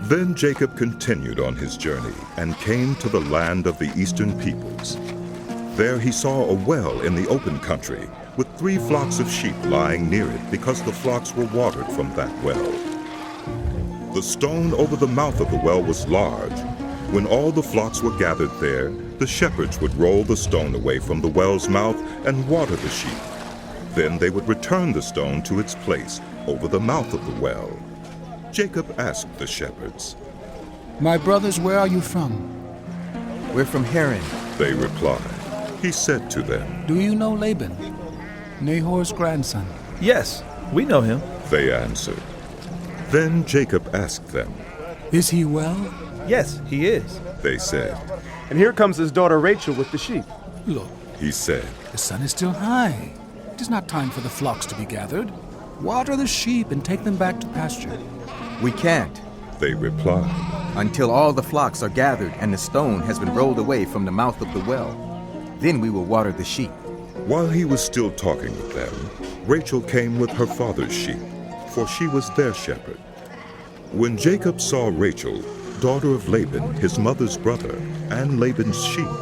Then Jacob continued on his journey and came to the land of the eastern peoples. There he saw a well in the open country with 3 flocks of sheep lying near it because the flocks were watered from that well. The stone over the mouth of the well was large. When all the flocks were gathered there, the shepherds would roll the stone away from the well's mouth and water the sheep. Then they would return the stone to its place over the mouth of the well. Jacob asked the shepherds, "My brothers, where are you from?" "We're from Haran," they replied. He said to them, "Do you know Laban, Nahor's grandson?" "Yes, we know him." they answered. Then Jacob asked them, "Is he well?" "Yes, he is." they said. And here comes his daughter Rachel with the sheep." "Look, He said, the sun is still high. It is not time for the flocks to be gathered. Water the sheep and take them back to pasture." "We can't, they replied. until all the flocks are gathered and the stone has been rolled away from the mouth of the well. Then we will water the sheep." While he was still talking with them, Rachel came with her father's sheep, for she was their shepherd. When Jacob saw Rachel, daughter of Laban, his mother's brother, and Laban's sheep,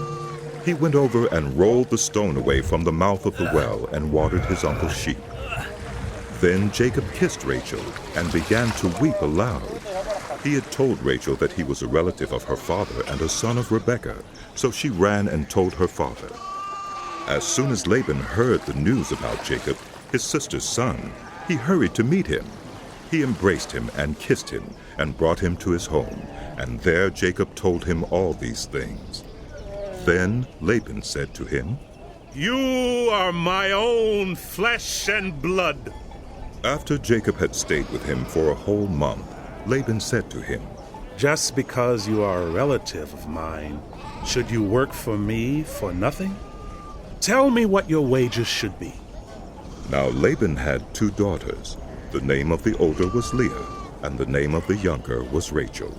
he went over and rolled the stone away from the mouth of the well and watered his uncle's sheep. Then Jacob kissed Rachel and began to weep aloud. He had told Rachel that he was a relative of her father and a son of Rebekah, so she ran and told her father. As soon as Laban heard the news about Jacob, his sister's son, he hurried to meet him. He embraced him and kissed him and brought him to his home, and there Jacob told him all these things. Then Laban said to him, "You are my own flesh and blood." After Jacob had stayed with him for a whole month, Laban said to him, Just because you are a relative of mine, should you work for me for nothing? Tell me what your wages should be. Now Laban had 2 daughters. The name of the older was Leah, and the name of the younger was Rachel.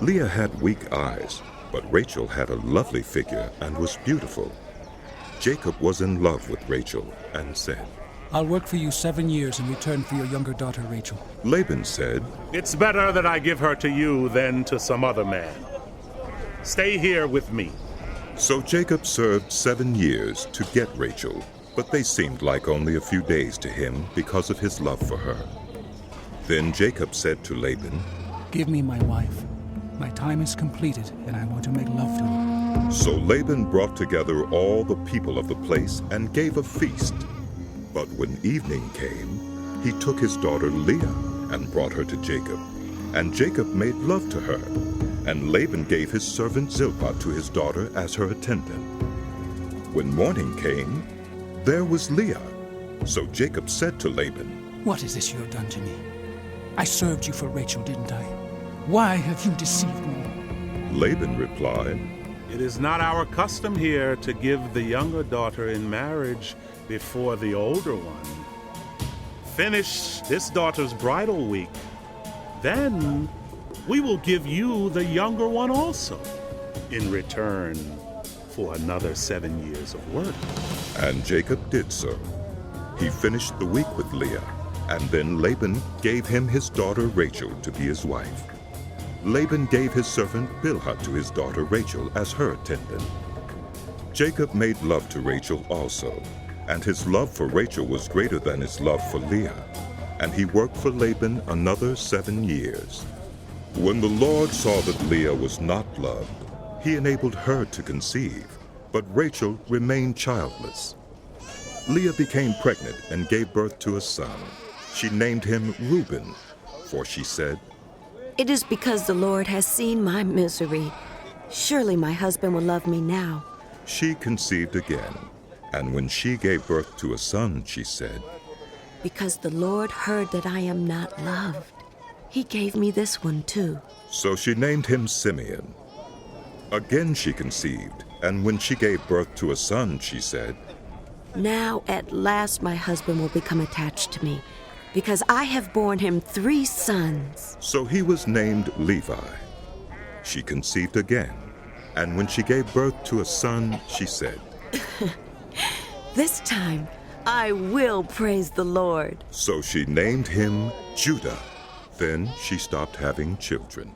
Leah had weak eyes, but Rachel had a lovely figure and was beautiful. Jacob was in love with Rachel and said, "I'll work for you 7 years in return for your younger daughter, Rachel." Laban said, It's better that I give her to you than to some other man. Stay here with me. So Jacob served 7 years to get Rachel, but they seemed like only a few days to him because of his love for her. Then Jacob said to Laban, "Give me my wife. My time is completed, and I want to make love to her." So Laban brought together all the people of the place and gave a feast. But when evening came, he took his daughter Leah and brought her to Jacob. And Jacob made love to her. And Laban gave his servant Zilpah to his daughter as her attendant. When morning came, there was Leah. So Jacob said to Laban, "What is this you have done to me? I served you for Rachel, didn't I? Why have you deceived me?" Laban replied, It is not our custom here to give the younger daughter in marriage before the older one. Finish this daughter's bridal week. Then we will give you the younger one also, in return for another 7 years of work. And Jacob did so. He finished the week with Leah, and then Laban gave him his daughter Rachel to be his wife. Laban gave his servant Bilhah to his daughter Rachel as her attendant. Jacob made love to Rachel also, and his love for Rachel was greater than his love for Leah, and he worked for Laban another 7 years. When the Lord saw that Leah was not loved, he enabled her to conceive, but Rachel remained childless. Leah became pregnant and gave birth to a son. She named him Reuben, for she said, It is because the Lord has seen my misery. Surely my husband will love me now. She conceived again, and when she gave birth to a son, she said, Because the Lord heard that I am not loved, he gave me this one too. So she named him Simeon. Again she conceived, and when she gave birth to a son, she said, Now at last my husband will become attached to me, because I have borne him 3 sons. So he was named Levi. She conceived again, and when she gave birth to a son, she said, This time I will praise the Lord. So she named him Judah, Then she stopped having children.